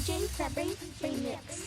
DJ Febri Remix.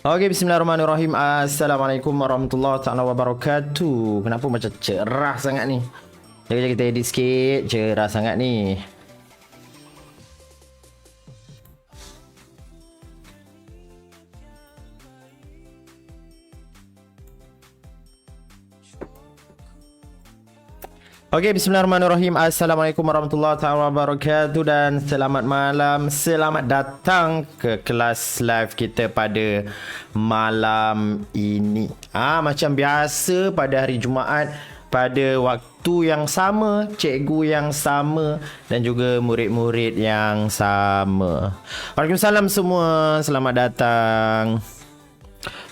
Okey, bismillahirrahmanirrahim. Assalamualaikum warahmatullahi taala wabarakatuh. Kenapa macam cerah sangat ni? Sekejap kita edit sikit. Cerah sangat ni. Okey, bismillahirrahmanirrahim. Assalamualaikum warahmatullahi taala wabarakatuh dan selamat malam. Selamat datang ke kelas live kita pada malam ini. Macam biasa pada hari Jumaat, pada waktu yang sama, cikgu yang sama dan juga murid-murid yang sama. Waalaikumsalam semua. Selamat datang.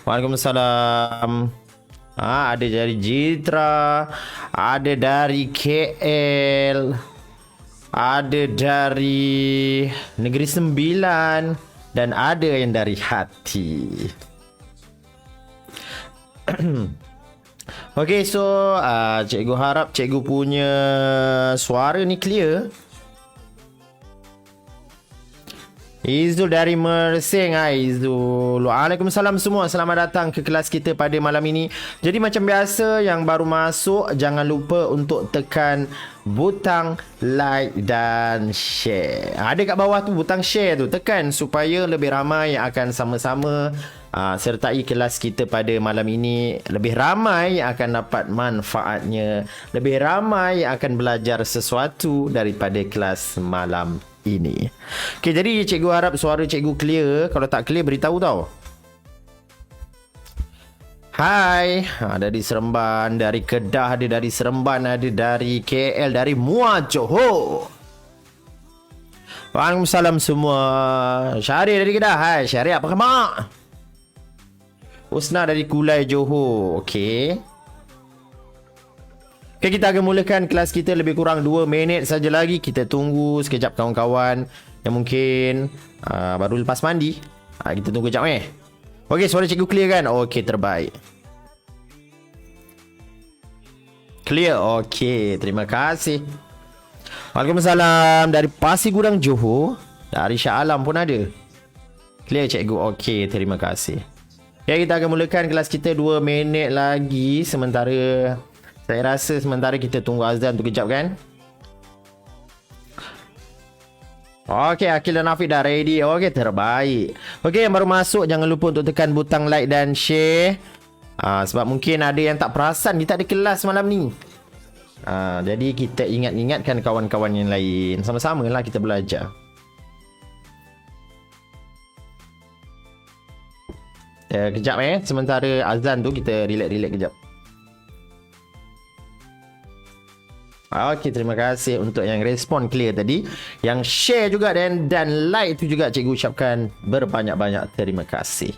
Waalaikumsalam. Ada dari Jitra, ada dari KL, ada dari Negeri Sembilan, dan ada yang dari hati. Okay, so cikgu harap cikgu punya suara ni clear. Izul dari Mersing. Izul. Waalaikumsalam semua. Selamat datang ke kelas kita pada malam ini. Jadi macam biasa, yang baru masuk jangan lupa untuk tekan butang like dan share. Ada kat bawah tu butang share tu, tekan supaya lebih ramai yang akan sama-sama sertai kelas kita pada malam ini. Lebih ramai yang akan dapat manfaatnya, lebih ramai yang akan belajar sesuatu daripada kelas malam ini. Okay, jadi cikgu harap suara cikgu clear. Kalau tak clear, beritahu tau. Hai, ada dari Seremban, dari Kedah, ada dari Seremban, ada dari KL, dari Muar Johor. Waalaikumsalam semua. Syahrir dari Kedah. Hai Syahrir, apa khabar? Husna dari Kulai Johor. Okay. Okay, kita akan mulakan kelas kita lebih kurang 2 minit saja lagi. Kita tunggu sekejap kawan-kawan yang mungkin baru lepas mandi. Kita tunggu sekejap Okey, suara cikgu clear kan? Okey, terbaik. Clear? Okey, terima kasih. Waalaikumsalam dari Pasir Gudang Johor. Dari Shah Alam pun ada. Clear cikgu? Okey, terima kasih. Okay, kita akan mulakan kelas kita 2 minit lagi. Sementara saya rasa kita tunggu azan tu kejap kan. Okey, Akil dan Afiq dah ready. Okey, terbaik. Okey, yang baru masuk jangan lupa untuk tekan butang like dan share. Sebab mungkin ada yang tak perasan kita ada kelas malam ni. Jadi kita ingatkan kawan-kawan yang lain. Sama-sama lah kita belajar. Kejap sementara azan tu kita relax kejap. Okey, terima kasih untuk yang respon clear tadi. Yang share juga dan like tu juga cikgu ucapkan berbanyak-banyak terima kasih.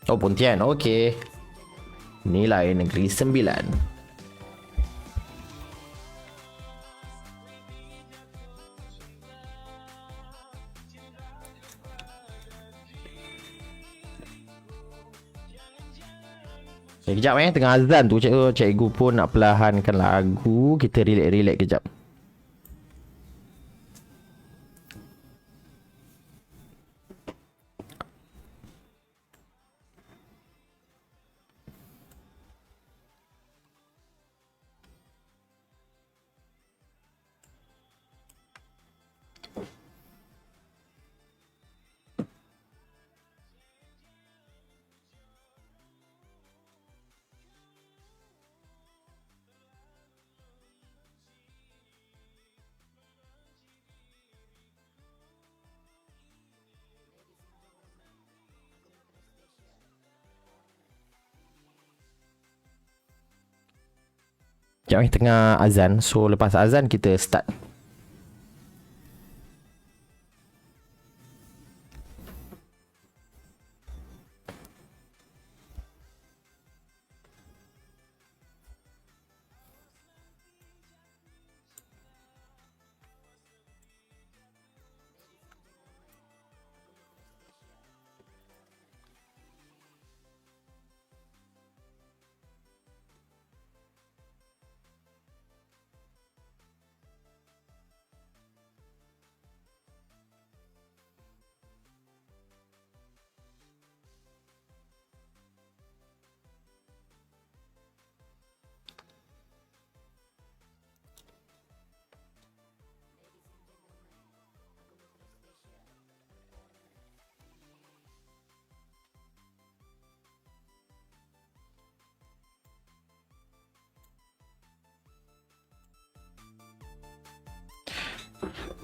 Oh, Pontian. Okey. Nilai Negeri Sembilan. Kejap tengah azan tu cikgu pun nak perlahankan lagu. Kita relax kejap. Sekejap tengah azan. So lepas azan kita start.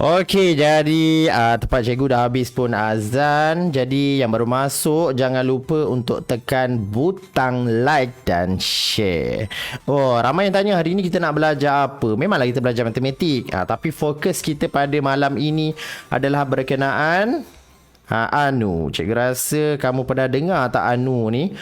Okey, jadi tempat cikgu dah habis pun azan. Jadi yang baru masuk jangan lupa untuk tekan butang like dan share. Oh, ramai yang tanya hari ni kita nak belajar apa. Memanglah kita belajar matematik. Tapi fokus kita pada malam ini adalah berkenaan Anu. Cikgu rasa kamu pernah dengar tak anu ni?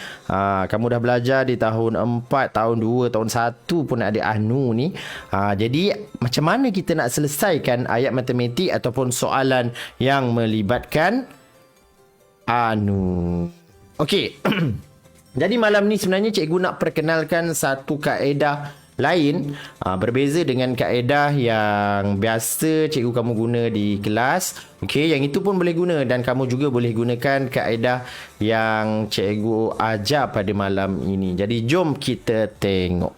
Kamu dah belajar di tahun 4, tahun 2, tahun 1 pun ada anu ni. Jadi macam mana kita nak selesaikan ayat matematik ataupun soalan yang melibatkan anu? Okey. Jadi malam ni sebenarnya cikgu nak perkenalkan satu kaedah lain, berbeza dengan kaedah yang biasa cikgu kamu guna di kelas. Okey, yang itu pun boleh guna dan kamu juga boleh gunakan kaedah yang cikgu ajar pada malam ini. Jadi jom kita tengok.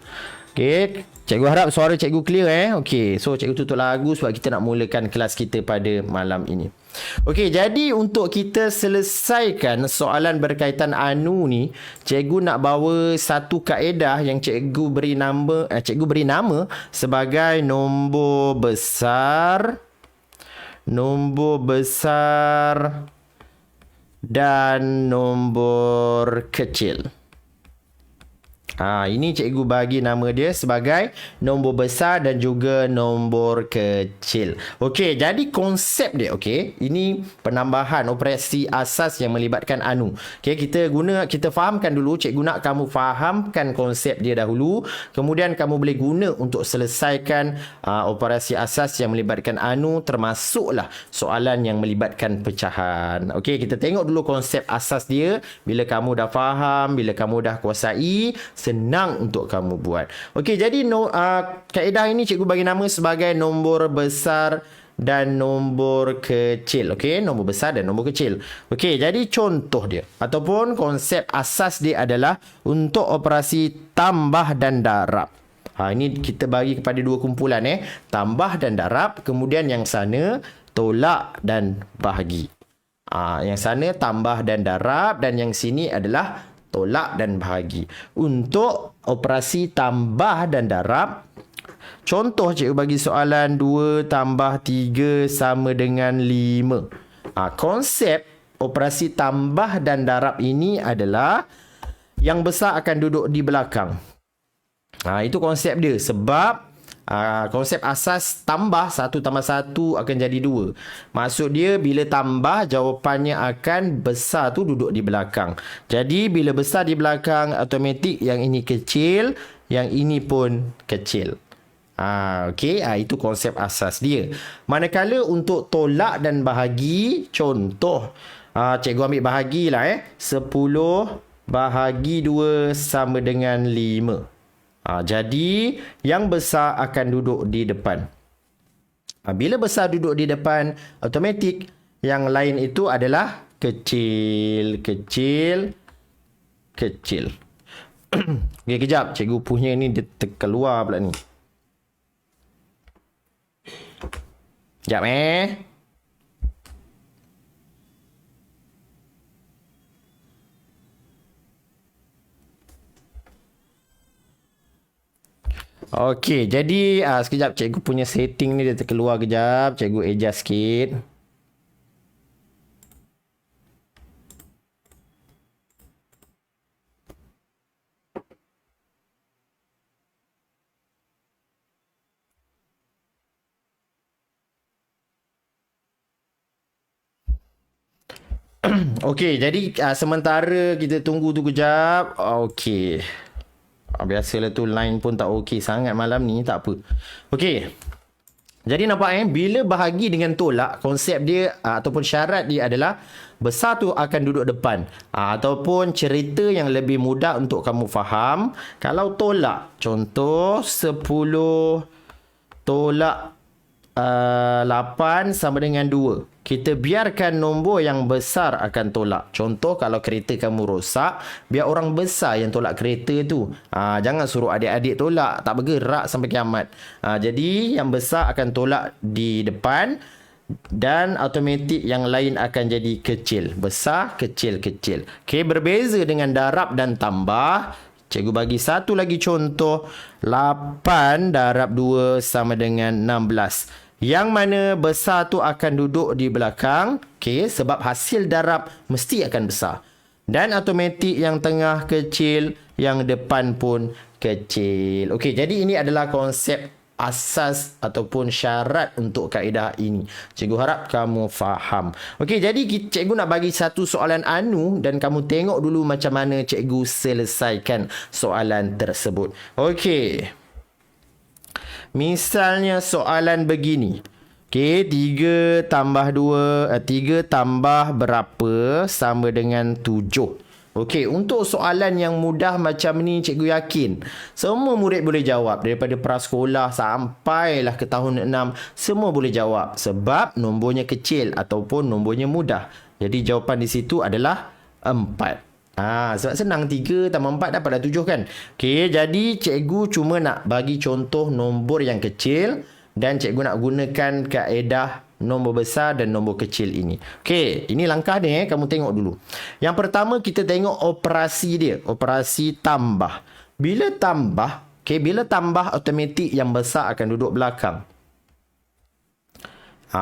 Okey, cikgu harap suara cikgu clear Okey, so cikgu tutup lagu sebab kita nak mulakan kelas kita pada malam ini. Okey, jadi untuk kita selesaikan soalan berkaitan anu ni, cikgu nak bawa satu kaedah yang cikgu beri nama sebagai nombor besar dan nombor kecil. Ini cikgu bagi nama dia sebagai nombor besar dan juga nombor kecil. Okey, jadi konsep dia, ini penambahan operasi asas yang melibatkan anu. Okey, kita fahamkan dulu. Cikgu nak kamu fahamkan konsep dia dahulu, kemudian kamu boleh guna untuk selesaikan operasi asas yang melibatkan anu, termasuklah soalan yang melibatkan pecahan. Okey, kita tengok dulu konsep asas dia. Bila kamu dah faham, bila kamu dah kuasai, senang untuk kamu buat. Okey, jadi kaedah ini cikgu bagi nama sebagai nombor besar dan nombor kecil. Okey, nombor besar dan nombor kecil. Okey, jadi contoh dia ataupun konsep asas dia adalah untuk operasi tambah dan darab. Ini kita bagi kepada dua kumpulan tambah dan darab, kemudian yang sana tolak dan bahagi. Yang sana tambah dan darab dan yang sini adalah tolak dan bahagi. Untuk operasi tambah dan darab, contoh cikgu bagi soalan 2 tambah 3 sama dengan 5. Konsep operasi tambah dan darab ini adalah yang besar akan duduk di belakang. Itu konsep dia. Sebab konsep asas tambah 1 tambah 1 akan jadi 2. Maksud dia bila tambah jawapannya akan besar tu duduk di belakang. Jadi bila besar di belakang, automatik yang ini kecil, yang ini pun kecil. Okey, itu konsep asas dia. Manakala untuk tolak dan bahagi, contoh cikgu ambil bahagilah 10 bahagi 2 sama dengan 5. Jadi yang besar akan duduk di depan. Bila besar duduk di depan, automatik yang lain itu adalah kecil. Okay, kejap. Cikgu punya ni dia terkeluar pula ni. Sekejap Okey, jadi sekejap cikgu punya setting ni dia terkeluar kejap. Cikgu adjust sikit. Okey, jadi sementara kita tunggu tu kejap. Okey. Biasalah tu line pun tak okey sangat malam ni, tak apa. Okey. Jadi nampak bila bahagi dengan tolak, konsep dia ataupun syarat dia adalah besar tu akan duduk depan. Ataupun cerita yang lebih mudah untuk kamu faham, kalau tolak, contoh 10 tolak 8 sama dengan 2. Kita biarkan nombor yang besar akan tolak. Contoh kalau kereta kamu rosak, biar orang besar yang tolak kereta tu. Jangan suruh adik-adik tolak, tak bergerak sampai kiamat. Jadi yang besar akan tolak di depan dan automatik yang lain akan jadi kecil. Besar, kecil, kecil. Okey, berbeza dengan darab dan tambah. Cikgu bagi satu lagi contoh. 8 darab 2 sama dengan 16. Yang mana besar tu akan duduk di belakang. Okey, sebab hasil darab mesti akan besar. Dan automatik yang tengah kecil, yang depan pun kecil. Okey, jadi ini adalah konsep asas ataupun syarat untuk kaedah ini. Cikgu harap kamu faham. Okey, jadi cikgu nak bagi satu soalan anu dan kamu tengok dulu macam mana cikgu selesaikan soalan tersebut. Okey. Misalnya soalan begini. Okey, 3 tambah 3 tambah berapa sama dengan 7. Okey, untuk soalan yang mudah macam ni, cikgu yakin semua murid boleh jawab. Daripada prasekolah sampailah ke tahun 6, semua boleh jawab. Sebab nombornya kecil ataupun nombornya mudah. Jadi jawapan di situ adalah 4. Sebab senang 3 tambah 4 dapat dah 7 kan. Okey, jadi cikgu cuma nak bagi contoh nombor yang kecil dan cikgu nak gunakan kaedah nombor besar dan nombor kecil ini. Okey, ini langkah dia kamu tengok dulu. Yang pertama kita tengok operasi dia, operasi tambah. Bila tambah, bila tambah automatik yang besar akan duduk belakang.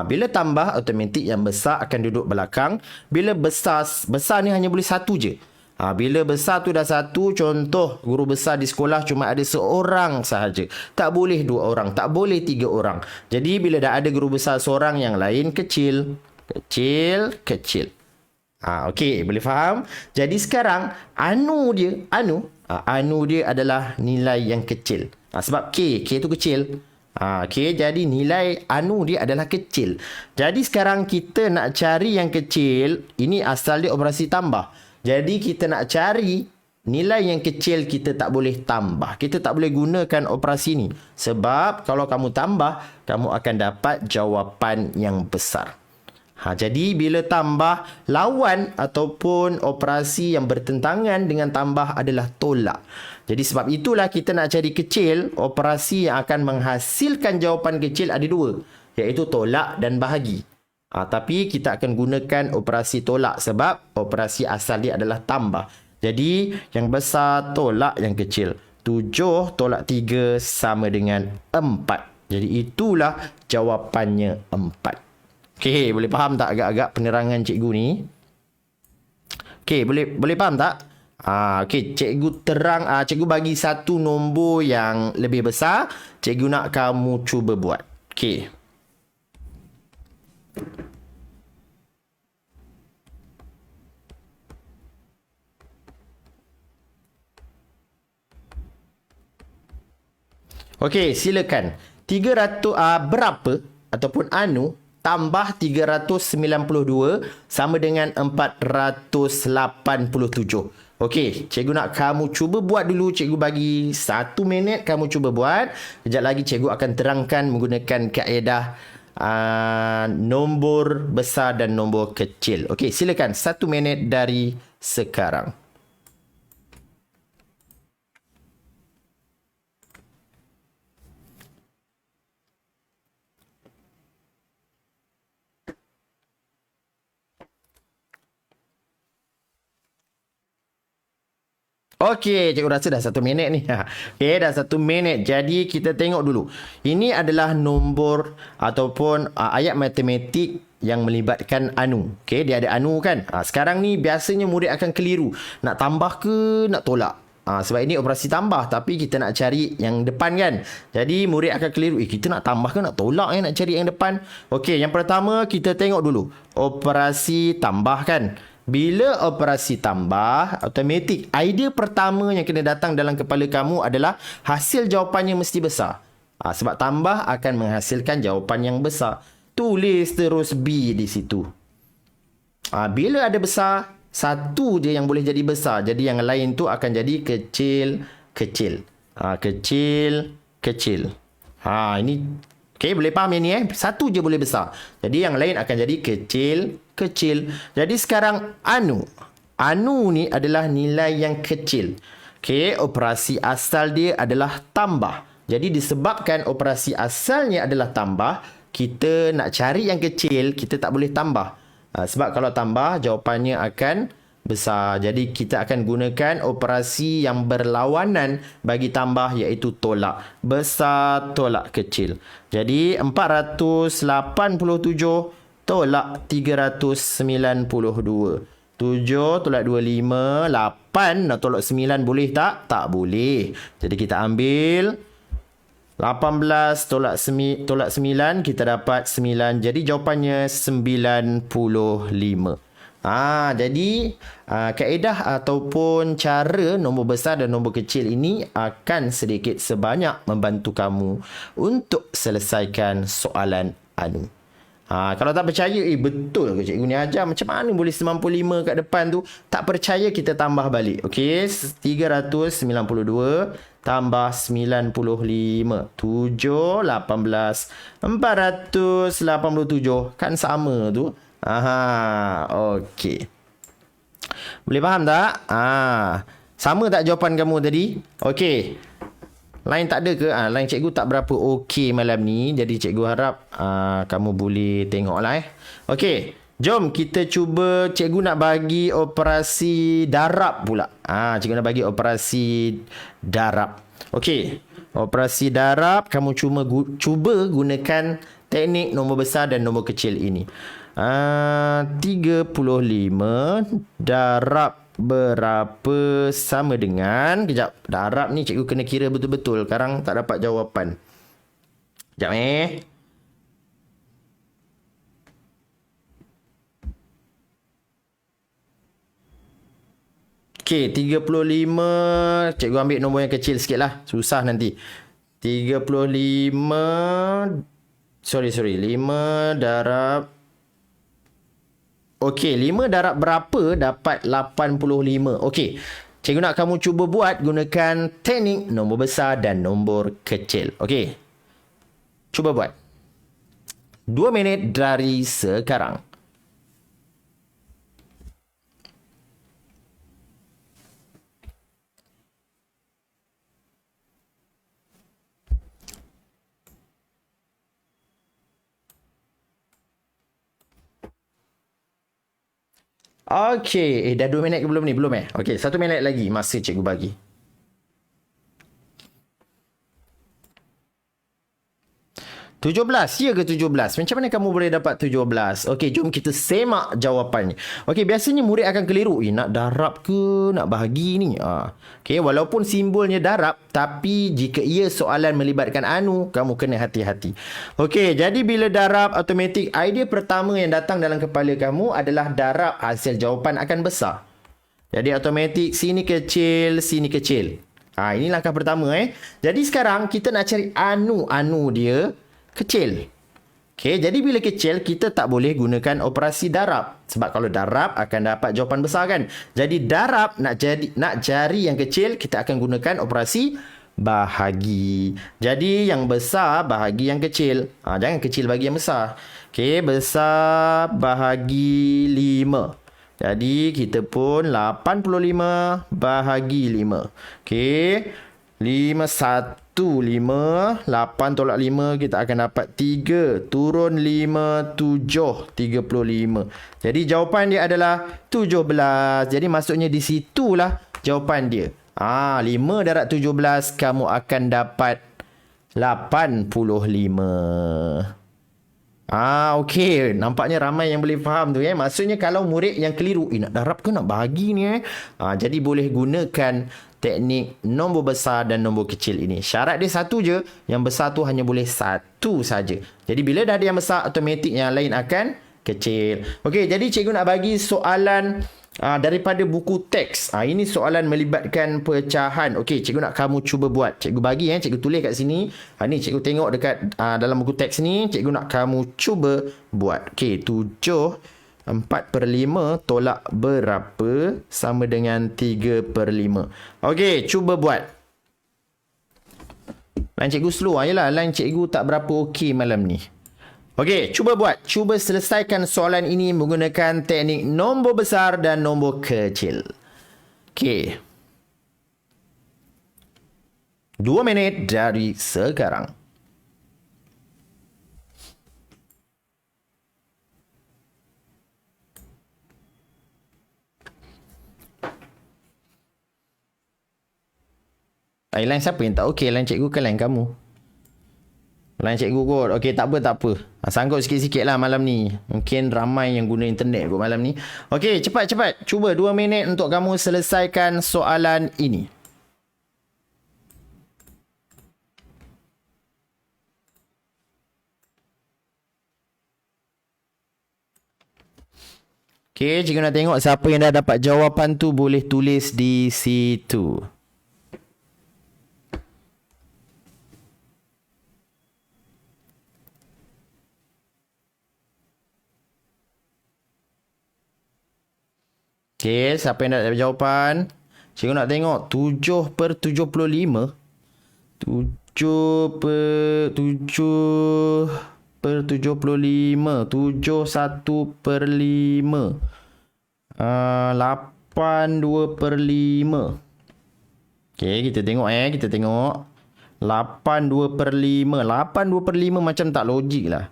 Bila tambah automatik yang besar akan duduk belakang. Bila besar ni hanya boleh satu je. Bila besar tu dah satu, contoh guru besar di sekolah cuma ada seorang sahaja. Tak boleh 2 orang, tak boleh 3 orang. Jadi bila dah ada guru besar seorang, yang lain kecil. Kecil. Okey, boleh faham? Jadi sekarang anu dia adalah nilai yang kecil. Sebab K tu kecil. Jadi nilai anu dia adalah kecil. Jadi sekarang kita nak cari yang kecil. Ini asal dia operasi tambah. Jadi kita nak cari nilai yang kecil, kita tak boleh tambah. Kita tak boleh gunakan operasi ni. Sebab kalau kamu tambah, kamu akan dapat jawapan yang besar. Jadi bila tambah, lawan ataupun operasi yang bertentangan dengan tambah adalah tolak. Jadi sebab itulah kita nak cari kecil, operasi yang akan menghasilkan jawapan kecil ada 2. Iaitu tolak dan bahagi. Tapi kita akan gunakan operasi tolak sebab operasi asal dia adalah tambah. Jadi yang besar tolak yang kecil. 7 tolak 3 sama dengan 4. Jadi itulah jawapannya 4. Okey, boleh faham tak agak-agak penerangan cikgu ni? Okey, boleh faham tak? Okey, cikgu terang, cikgu bagi satu nombor yang lebih besar. Cikgu nak kamu cuba buat. Okey. Okey, silakan. 300 berapa ataupun anu tambah 392 sama dengan 487. Okey, cikgu nak kamu cuba buat dulu. Cikgu bagi 1 minit kamu cuba buat. Kejap lagi cikgu akan terangkan menggunakan kaedah nombor besar dan nombor kecil. Okey, silakan 1 minit dari sekarang. Okey, cikgu rasa dah 1 minit ni. Okey, dah 1 minit. Jadi kita tengok dulu. Ini adalah nombor ataupun ayat matematik yang melibatkan anu. Okey, dia ada anu kan. Sekarang ni biasanya murid akan keliru. Nak tambah ke nak tolak? Sebab ini operasi tambah tapi kita nak cari yang depan kan. Jadi murid akan keliru. Kita nak tambah ke nak tolak nak cari yang depan? Okey, yang pertama kita tengok dulu. Operasi tambah kan. Bila operasi tambah, automatik. Idea pertama yang kena datang dalam kepala kamu adalah hasil jawapannya mesti besar. Sebab tambah akan menghasilkan jawapan yang besar. Tulis terus B di situ. Bila ada besar, satu je yang boleh jadi besar. Jadi yang lain tu akan jadi kecil. Kecil. Ini okey, boleh faham yang ni Satu je boleh besar. Jadi yang lain akan jadi kecil. Jadi sekarang anu ni adalah nilai yang kecil. Okey, operasi asal dia adalah tambah. Jadi disebabkan operasi asalnya adalah tambah, kita nak cari yang kecil, kita tak boleh tambah. Sebab kalau tambah, jawapannya akan besar. Jadi kita akan gunakan operasi yang berlawanan bagi tambah, iaitu tolak. Besar tolak kecil. Jadi 487 tolak 392. 7 tolak 25, 8 nak tolak 9 boleh tak? Tak boleh. Jadi kita ambil 18 tolak 9, kita dapat 9. Jadi jawapannya 95. Jadi kaedah ataupun cara nombor besar dan nombor kecil ini akan sedikit sebanyak membantu kamu untuk selesaikan soalan anu. Kalau tak percaya, betul ke cikgu ni ajar? Macam mana boleh 95 kat depan tu? Tak percaya, kita tambah balik. Okey, 392 tambah 95. 7, 18, 487. Kan sama tu. Okey. Boleh faham tak? Sama tak jawapan kamu tadi? Okey. Lain tak ada ke? Lain cikgu tak berapa okey malam ni. Jadi cikgu harap kamu boleh tengoklah. Okey. Jom kita cuba. Cikgu nak bagi operasi darab pula. Cikgu nak bagi operasi darab. Okey. Operasi darab. Kamu cuba gunakan teknik nombor besar dan nombor kecil ini. 35 darab berapa sama dengan... Kejap. Darab ni cikgu kena kira betul-betul. Sekarang tak dapat jawapan. Kejap Okey, 35. Cikgu ambil nombor yang kecil sikit lah. Susah nanti. 35. Sorry. 5 darab... Okey, 5 darab berapa dapat 85? Okey. Cikgu nak kamu cuba buat gunakan teknik nombor besar dan nombor kecil. Okey. Cuba buat. 2 minit dari sekarang. Okey, dah 2 minit ke belum ni? Belum Okey, 1 minit lagi masa cikgu bagi. $17. Ya ke 17? Macam mana kamu boleh dapat 17? Okey, jom kita semak jawapannya. Okey, biasanya murid akan keliru. Nak darab ke nak bahagi ni? Okey, walaupun simbolnya darab, tapi jika ia soalan melibatkan anu, kamu kena hati-hati. Okey, jadi bila darab automatik, idea pertama yang datang dalam kepala kamu adalah darab, hasil jawapan akan besar. Jadi automatik, sini kecil, sini kecil. Ini langkah pertama Jadi sekarang kita nak cari anu dia kecil. Okey, jadi bila kecil, kita tak boleh gunakan operasi darab. Sebab kalau darab akan dapat jawapan besar kan. Jadi darab nak cari yang kecil, kita akan gunakan operasi bahagi. Jadi yang besar bahagi yang kecil. Jangan kecil bagi yang besar. Okey, besar bahagi 5. Jadi kita pun 85 bahagi 5. Okey, 5, 8 tolak 5, kita akan dapat 3. Turun 5, 7, 35. Jadi jawapan dia adalah 17. Jadi maksudnya di situlah jawapan dia. 5 darab 17, kamu akan dapat 85. Okey. Nampaknya ramai yang boleh faham tu Maksudnya kalau murid yang keliru, nak darab ke nak bahagi ni jadi boleh gunakan teknik nombor besar dan nombor kecil ini. Syarat dia satu je. Yang besar tu hanya boleh satu saja. Jadi bila dah ada yang besar, automatik yang lain akan kecil. Okey, jadi cikgu nak bagi soalan daripada buku teks. Ini soalan melibatkan pecahan. Okey, cikgu nak kamu cuba buat. Cikgu bagi cikgu tulis kat sini. Ni cikgu tengok dekat dalam buku teks ni. Cikgu nak kamu cuba buat. Okey, 7 4/5 tolak berapa sama dengan 3/5. Okey, cuba buat. Line cikgu slow ayolah. Line cikgu tak berapa okey malam ni. Okey, cuba buat. Cuba selesaikan soalan ini menggunakan teknik nombor besar dan nombor kecil. Okey. 2 minit dari sekarang. Line siapa yang tak okey? Line cikgu ke line kamu? Line cikgu kot. Okey, tak apa. Sanggup sikit-sikit lah malam ni. Mungkin ramai yang guna internet kot malam ni. Okey, cepat. Cuba 2 minit untuk kamu selesaikan soalan ini. Okey, cikgu nak tengok siapa yang dah dapat jawapan tu boleh tulis di situ. Okey, siapa yang dah dapat jawapan? Cikgu nak tengok 7/75. 7/75. 7/1/5. 8/2/5. Okey, kita tengok kita tengok. 8/2/5. 8/2/5 macam tak logik lah.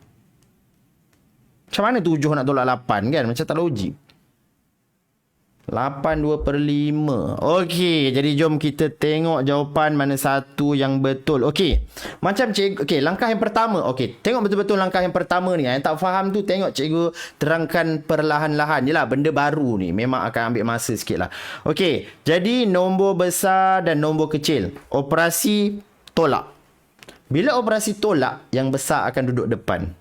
Macam mana 7 nak tolak 8 kan? Macam tak logik. 8/2/5. Okey, jadi jom kita tengok jawapan mana satu yang betul. Okey, macam cikgu, okey, langkah yang pertama. Okey, tengok betul-betul langkah yang pertama ni. Yang tak faham tu tengok cikgu terangkan perlahan-lahan. Yelah, benda baru ni memang akan ambil masa sikit lah. Okey, jadi nombor besar dan nombor kecil. Operasi tolak. Bila operasi tolak, yang besar akan duduk depan.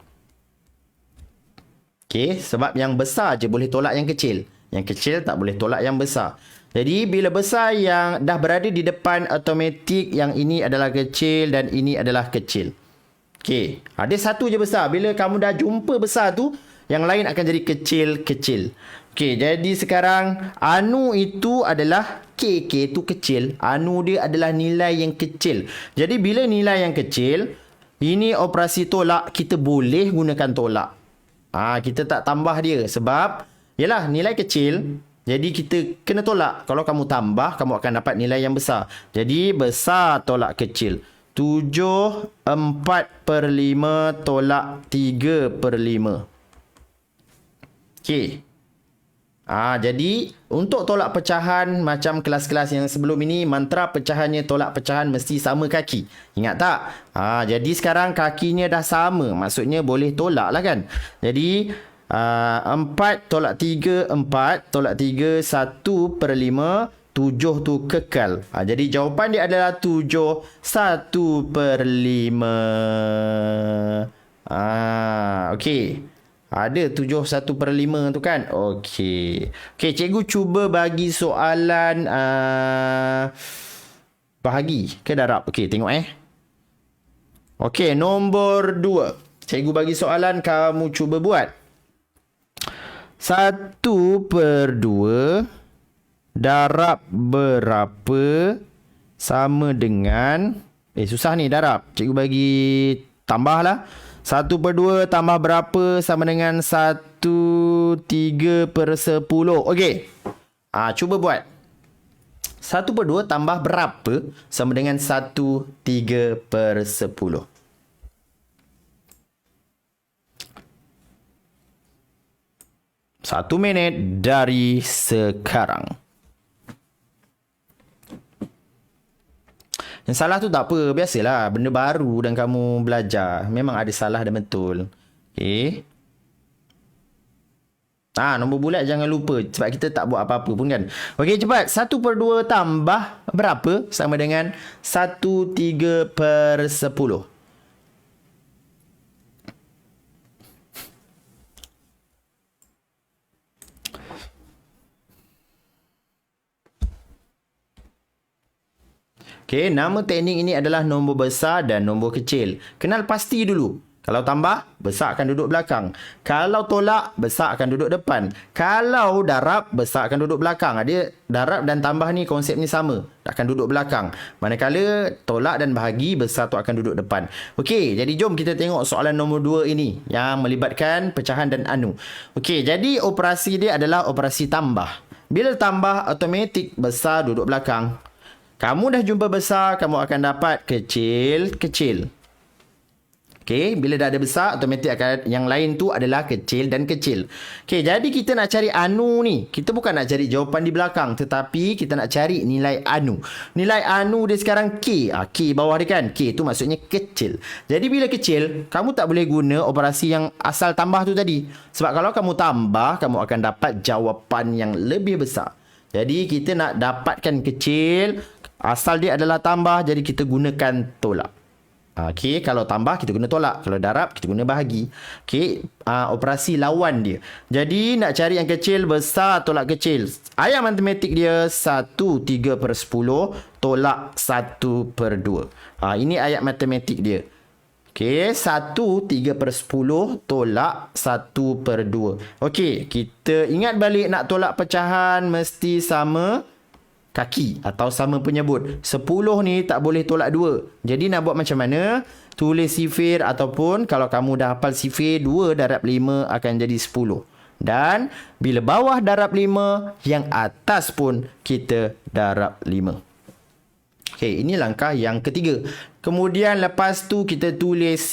Okey, sebab yang besar je boleh tolak yang kecil. Yang kecil tak boleh tolak yang besar. Jadi bila besar yang dah berada di depan, automatik yang ini adalah kecil dan ini adalah kecil. Okey, ada satu je besar. Bila kamu dah jumpa besar tu, yang lain akan jadi kecil-kecil. Okey, jadi sekarang anu itu adalah K tu kecil. Anu dia adalah nilai yang kecil. Jadi bila nilai yang kecil, ini operasi tolak, kita boleh gunakan tolak. Kita tak tambah dia sebab yalah, nilai kecil. Jadi kita kena tolak. Kalau kamu tambah, kamu akan dapat nilai yang besar. Jadi besar tolak kecil. 7/4/5 tolak 3/5. Okey. Jadi untuk tolak pecahan macam kelas-kelas yang sebelum ini, mantra pecahannya tolak pecahan mesti sama kaki. Ingat tak? Jadi sekarang kakinya dah sama. Maksudnya boleh tolak lah kan? Jadi 4 tolak 3, 4 tolak 3, 1/5. 7 tu kekal. Jadi jawapan dia adalah 7, 1/5. Okey. Ada 7, 1/5 tu kan? Okey. Okey, cikgu cuba bagi soalan bahagi ke darab. Okey, tengok Okey, nombor 2. Cikgu bagi soalan, kamu cuba buat. 1/2 darab berapa sama dengan susah ni darab. Cikgu bagi tambah lah. 1/2 tambah berapa sama dengan 1/3/10. Okey. Cuba buat. 1/2 tambah berapa sama dengan 1/3/10. 1 minit dari sekarang. Yang salah tu tak apa. Biasalah. Benda baru dan kamu belajar. Memang ada salah dan betul. Okey. Nombor bulat jangan lupa. Sebab kita tak buat apa-apa pun kan. Okey, cepat. 1/2 tambah berapa sama dengan 1/3/10. Okey, nama teknik ini adalah nombor besar dan nombor kecil. Kenal pasti dulu. Kalau tambah, besar akan duduk belakang. Kalau tolak, besar akan duduk depan. Kalau darab, besar akan duduk belakang. Dia darab dan tambah ni konsepnya sama. Akan duduk belakang. Manakala tolak dan bahagi, besar tu akan duduk depan. Okey, jadi jom kita tengok soalan nombor 2 ini yang melibatkan pecahan dan anu. Okey, jadi operasi dia adalah operasi tambah. Bila tambah, automatik besar duduk belakang. Kamu dah jumpa besar, kamu akan dapat kecil-kecil. Okey, bila dah ada besar, automatik akan yang lain tu adalah kecil dan kecil. Okey, jadi kita nak cari anu ni. Kita bukan nak cari jawapan di belakang, tetapi kita nak cari nilai anu. Nilai anu dia sekarang K. K bawah dia kan? K tu maksudnya kecil. Jadi bila kecil, kamu tak boleh guna operasi yang asal tambah tu tadi. Sebab kalau kamu tambah, kamu akan dapat jawapan yang lebih besar. Jadi kita nak dapatkan kecil, asal dia adalah tambah, jadi kita gunakan tolak. Okey, kalau tambah kita guna tolak, kalau darab kita guna bahagi. Okey, operasi lawan dia. Jadi nak cari yang kecil, besar tolak kecil. Ayat matematik dia 1/3/10 tolak 1/2. Ini ayat matematik dia. Okey, 1/3/10 tolak 1/2. Okey, kita ingat balik nak tolak pecahan mesti sama kaki atau sama penyebut. 10 ni tak boleh tolak 2. Jadi nak buat macam mana? Tulis sifir ataupun kalau kamu dah hafal sifir, 2 darab 5 akan jadi 10. Dan bila bawah darab 5, yang atas pun kita darab 5. Okey, ini langkah yang ketiga. Kemudian lepas tu kita tulis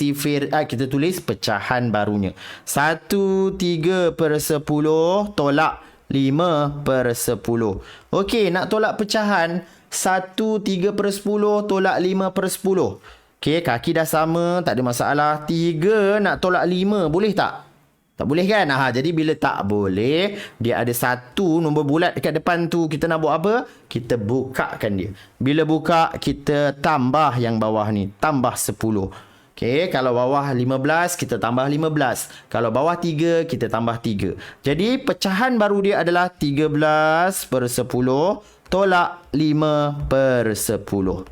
kita tulis pecahan barunya. 1/3/10 tolak 5/10. Okey, nak tolak pecahan 1/3/10 tolak 5/10. Okey, kaki dah sama, tak ada masalah. 3 nak tolak 5, boleh tak? Tak boleh kan? Jadi bila tak boleh, dia ada 1 nombor bulat dekat depan tu. Kita nak buat apa? Kita bukakan dia. Bila buka, kita tambah yang bawah ni. Tambah 10. Okey, kalau bawah 15, kita tambah 15. Kalau bawah 3, kita tambah 3. Jadi, pecahan baru dia adalah 13/10 tolak 5/10.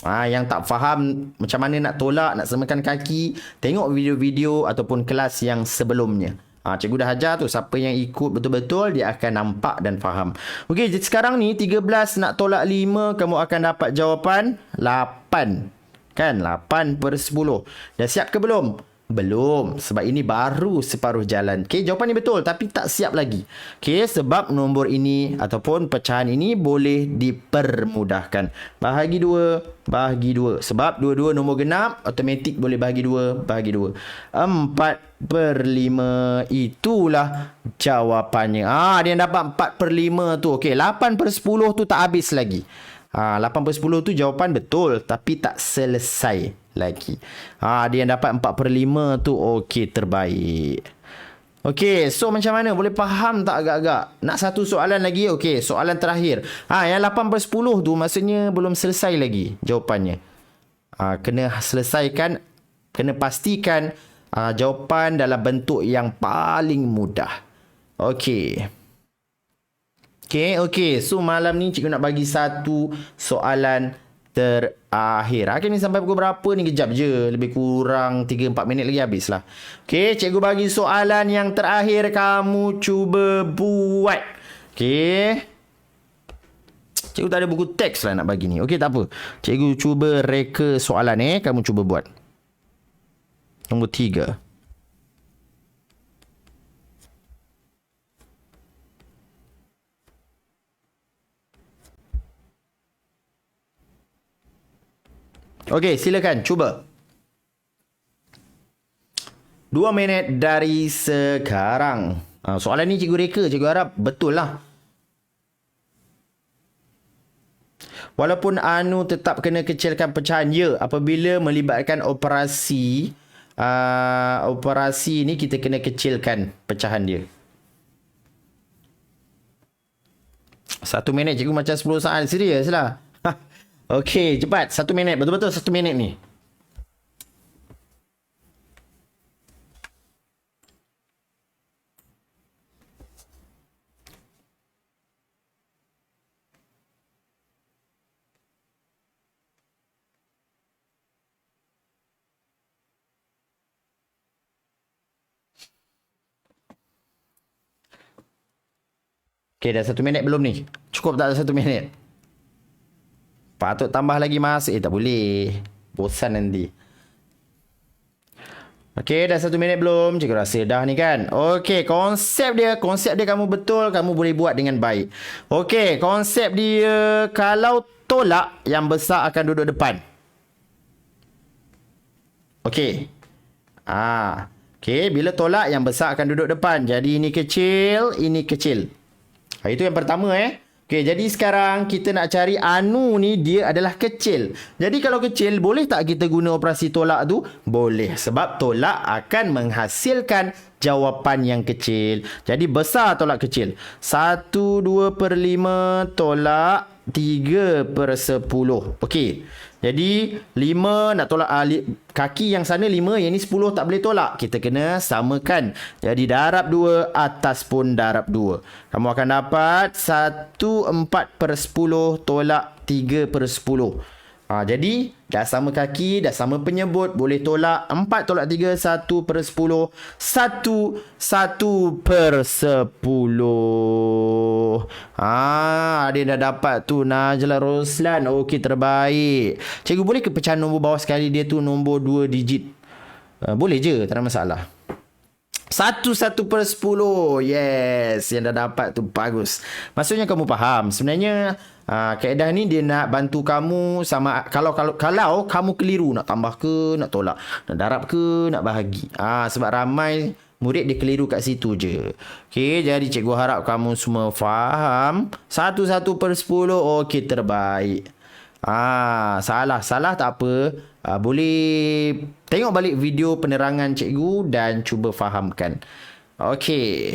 Yang tak faham macam mana nak tolak, nak samakan kaki, tengok video-video ataupun kelas yang sebelumnya. Cikgu dah ajar tu. Siapa yang ikut betul-betul, dia akan nampak dan faham. Okey, jadi sekarang ni 13 nak tolak 5, kamu akan dapat jawapan 8. Kan? 8/10. Dah siap ke belum? Belum. Sebab ini baru separuh jalan. Okey, jawapan ni betul tapi tak siap lagi. Okey, sebab nombor ini ataupun pecahan ini boleh dipermudahkan. Bahagi 2, bahagi 2. Sebab dua-dua nombor genap, automatik boleh bahagi 2, bahagi 2. 4/5 itulah jawapannya. Dia dapat 4/5 tu. Okey, 8/10 tu tak habis lagi. 8/10 tu jawapan betul tapi tak selesai lagi. Dia yang dapat 4/5 tu okey, terbaik. Okey, so macam mana? Boleh faham tak agak-agak? Nak satu soalan lagi? Okey, soalan terakhir. Yang 8/10 tu maksudnya belum selesai lagi jawapannya. Kena selesaikan, kena pastikan jawapan dalam bentuk yang paling mudah. Okey. Okey. So, malam ni cikgu nak bagi satu soalan terakhir. Ni sampai pukul berapa ni? Kejap je. Lebih kurang 3-4 minit lagi habislah. Okey, cikgu bagi soalan yang terakhir. Kamu cuba buat. Okey. Cikgu tak ada buku teks lah nak bagi ni. Okey, tak apa. Cikgu cuba reka soalan Kamu cuba buat. Nombor 3. Okey, silakan cuba. 2 minit dari sekarang. Soalan ni cikgu reka, cikgu harap betul lah. Walaupun Anu tetap kena kecilkan pecahan ya apabila melibatkan operasi ni kita kena kecilkan pecahan dia. 1 minit cikgu macam 10 saat. Serius lah. Okey, cepat. 1 minit. Betul-betul 1 minit ni. Okey, dah 1 minit belum ni? Cukup tak 1 minit? Patut tambah lagi mas. Tak boleh. Bosan nanti. Okey, dah 1 minit belum? Cikgu rasa dah ni kan? Okey, konsep dia kamu betul, kamu boleh buat dengan baik. Okey, konsep dia kalau tolak, yang besar akan duduk depan. Okey. Okey, bila tolak, yang besar akan duduk depan. Jadi ini kecil, ini kecil. Itu yang pertama Okey, jadi sekarang kita nak cari Anu ni dia adalah kecil. Jadi kalau kecil, boleh tak kita guna operasi tolak tu? Boleh. Sebab tolak akan menghasilkan jawapan yang kecil. Jadi besar tolak kecil. 1/2/5 tolak 3/10. Okey. Jadi 5 nak tolak kaki yang sana 5, yang ni 10 tak boleh tolak. Kita kena samakan. Jadi darab 2, atas pun darab 2. Kamu akan dapat 1/4/10 tolak 3/10. Jadi dah sama kaki, dah sama penyebut, boleh tolak 4 tolak 3, 1/10. 1/10. Dia dah dapat tu, Najla Roslan. Okey, terbaik. Cikgu boleh ke pecahan nombor bawah sekali dia tu nombor 2 digit? Boleh je, tak ada masalah. 1/10. Yes, yang dah dapat tu bagus. Maksudnya kamu faham. Sebenarnya kaedah ni dia nak bantu kamu sama kalau kamu keliru nak tambah ke, nak tolak, nak darab ke, nak bahagi. Sebab ramai murid dia keliru kat situ je. Okey, jadi cikgu harap kamu semua faham. 1/10. Okey, terbaik. Salah tak apa. Boleh tengok balik video penerangan cikgu dan cuba fahamkan. Okey.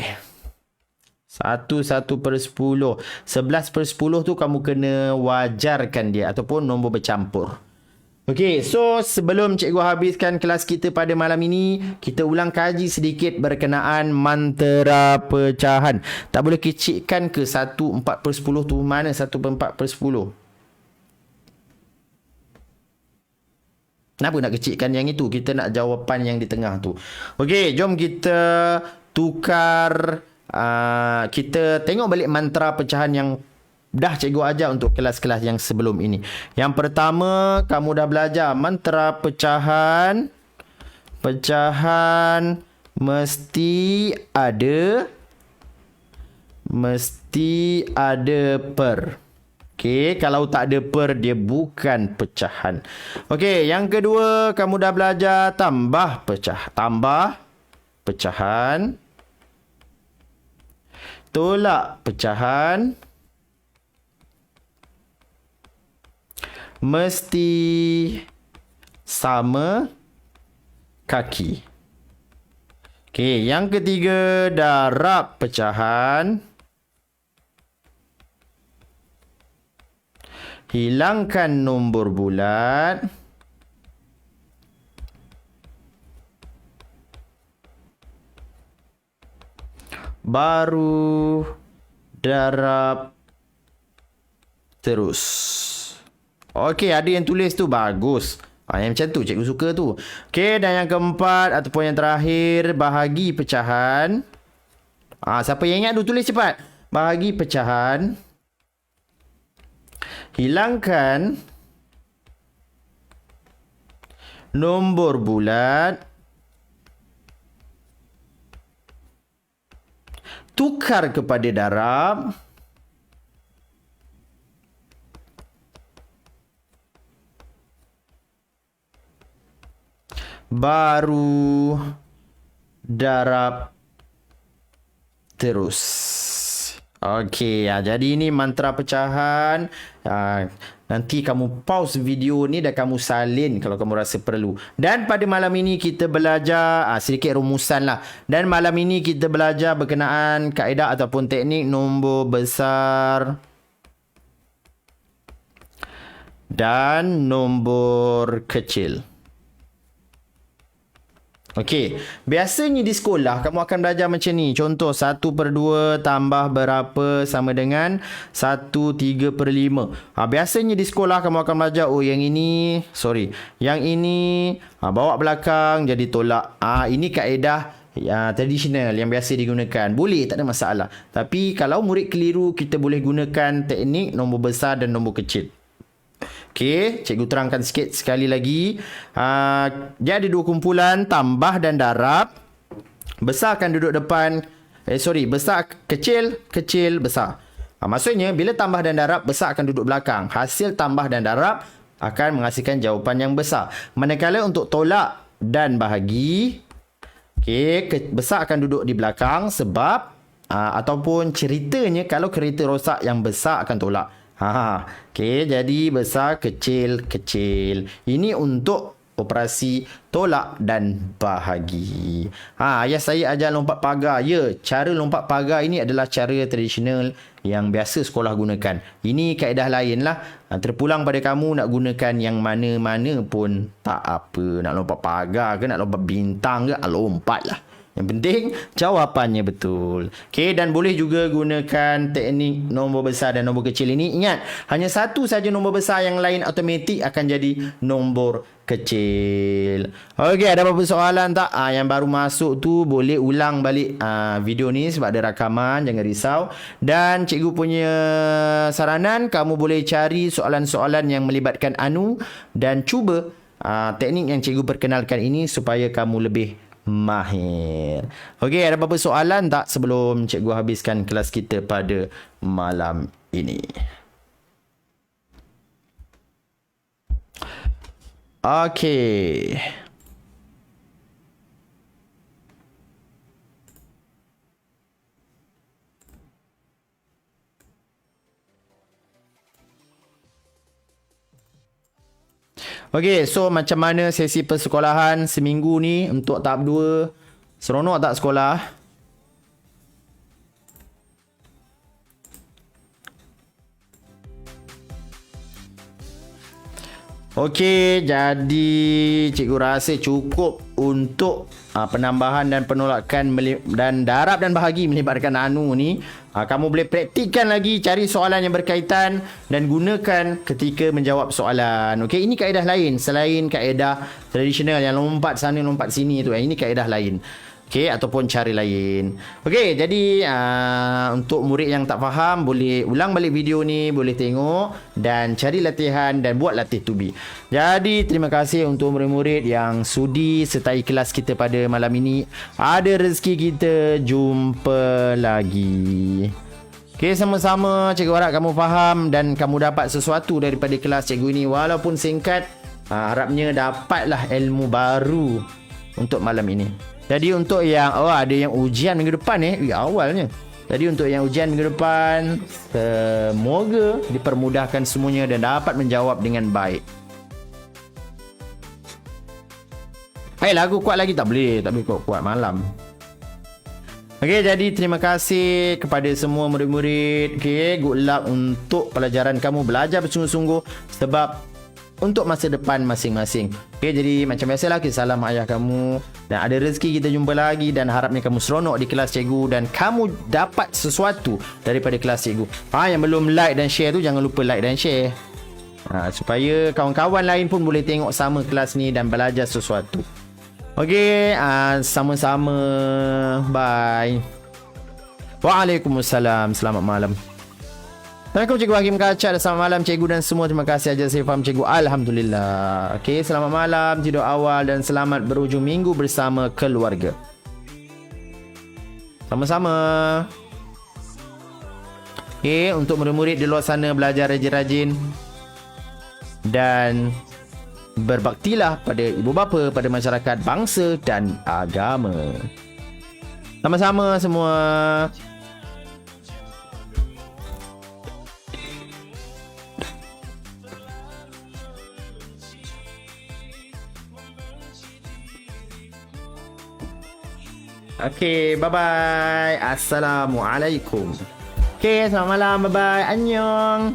1/10. 11/10 tu kamu kena wajarkan dia ataupun nombor bercampur. Okey, so sebelum cikgu habiskan kelas kita pada malam ini, kita ulang kaji sedikit berkenaan mantra pecahan. Tak boleh kecikkan ke 1/4/10 tu? Mana 1/4/10? Kenapa nak kecikkan yang itu? Kita nak jawapan yang di tengah tu. Okey, jom kita tukar. Kita tengok balik mantra pecahan yang dah cikgu ajar untuk kelas-kelas yang sebelum ini. Yang pertama, kamu dah belajar mantra pecahan. Pecahan mesti ada per. Okey, kalau tak ada per, dia bukan pecahan. Okey, yang kedua, kamu dah belajar tambah pecahan. Tolak pecahan. Mesti sama kaki. Okey, yang ketiga, darab pecahan. Hilangkan nombor bulat. Baru darab terus. Okey, ada yang tulis tu bagus. Yang macam tu cikgu suka tu. Okey, dan yang keempat ataupun yang terakhir, bahagi pecahan. Siapa yang ingat tu tulis cepat. Bahagi pecahan. Hilangkan nombor bulat. Tukar kepada darab. Baru darab terus. Okey, jadi ini mantra pecahan. Nanti kamu pause video ni dan kamu salin kalau kamu rasa perlu. Dan pada malam ini kita belajar sedikit rumusan lah. Dan malam ini kita belajar berkenaan kaedah ataupun teknik nombor besar dan nombor kecil. Okey, biasanya di sekolah kamu akan belajar macam ni. Contoh 1/2 tambah berapa sama dengan 1/3/5. Biasanya di sekolah kamu akan belajar yang ini bawa belakang jadi tolak. Ini kaedah tradisional yang biasa digunakan. Boleh, tak ada masalah. Tapi kalau murid keliru, kita boleh gunakan teknik nombor besar dan nombor kecil. Okey, cikgu terangkan sikit sekali lagi. Dia ada dua kumpulan, tambah dan darab. Besar akan duduk depan. Besar, kecil, kecil, besar. Maksudnya, bila tambah dan darab, besar akan duduk belakang. Hasil tambah dan darab akan menghasilkan jawapan yang besar. Manakala untuk tolak dan bahagi, besar akan duduk di belakang sebab ataupun ceritanya kalau kereta rosak, yang besar akan tolak. Okey, jadi besar, kecil, kecil. Ini untuk operasi tolak dan bahagi. Ayah saya ajar lompat pagar. Ya, cara lompat pagar ini adalah cara tradisional yang biasa sekolah gunakan. Ini kaedah lain lah. Terpulang pada kamu nak gunakan yang mana-mana pun tak apa. Nak lompat pagar ke, nak lompat bintang ke, lompat lah. Yang penting jawapannya betul. Okey, dan boleh juga gunakan teknik nombor besar dan nombor kecil ini. Ingat, hanya satu saja nombor besar, yang lain automatik akan jadi nombor kecil. Okey, ada apa-apa soalan tak? Yang baru masuk tu boleh ulang balik video ni sebab ada rakaman, jangan risau. Dan cikgu punya saranan, kamu boleh cari soalan-soalan yang melibatkan Anu dan cuba teknik yang cikgu perkenalkan ini supaya kamu lebih mahir. Okey, ada apa-apa soalan tak sebelum cikgu habiskan kelas kita pada malam ini? Okey. Okey, so macam mana sesi persekolahan seminggu ni untuk tahap 2? Seronok tak sekolah? Okey, jadi cikgu rasa cukup untuk penambahan dan penolakan dan darab dan bahagi melibatkan Anu ni. Kamu boleh praktikkan lagi, cari soalan yang berkaitan dan gunakan ketika menjawab soalan. Okey, ini kaedah lain selain kaedah tradisional yang lompat sana lompat sini tu. Ini kaedah lain. Okey, ataupun cara lain. Okey, jadi untuk murid yang tak faham, boleh ulang balik video ni, boleh tengok dan cari latihan dan buat latih tubi. Jadi, terima kasih untuk murid-murid yang sudi sertai kelas kita pada malam ini. Ada rezeki kita jumpa lagi. Okey, sama-sama. Cikgu harap kamu faham dan kamu dapat sesuatu daripada kelas cikgu ini. Walaupun singkat, harapnya dapatlah ilmu baru untuk malam ini. Jadi untuk yang ada yang ujian minggu depan awalnya. Jadi untuk yang ujian minggu depan, semoga dipermudahkan semuanya dan dapat menjawab dengan baik. Lagu kuat lagi tak boleh kuat malam. Okey, jadi terima kasih kepada semua murid-murid. Okey, good luck untuk pelajaran kamu, belajar bersungguh-sungguh sebab untuk masa depan masing-masing. Okey, jadi macam biasalah, kita salam ayah kamu dan ada rezeki kita jumpa lagi dan harapnya kamu seronok di kelas cikgu dan kamu dapat sesuatu daripada kelas cikgu. Yang belum like dan share tu jangan lupa like dan share. Supaya kawan-kawan lain pun boleh tengok sama kelas ni dan belajar sesuatu. Okey, sama-sama. Bye. Waalaikumsalam. Selamat malam. Assalamualaikum Cikgu Hakim Kacak. Selamat malam cikgu dan semua. Terima kasih ajar saya faham cikgu. Alhamdulillah. Okey, selamat malam, tidur awal dan selamat berhujung minggu bersama keluarga. Sama-sama. Okey, untuk murid-murid di luar sana, belajar rajin-rajin dan berbaktilah pada ibu bapa, pada masyarakat, bangsa dan agama. Sama-sama semua. Okey, bye-bye. Assalamualaikum. Okey, selamat malam. Bye-bye. Annyeong.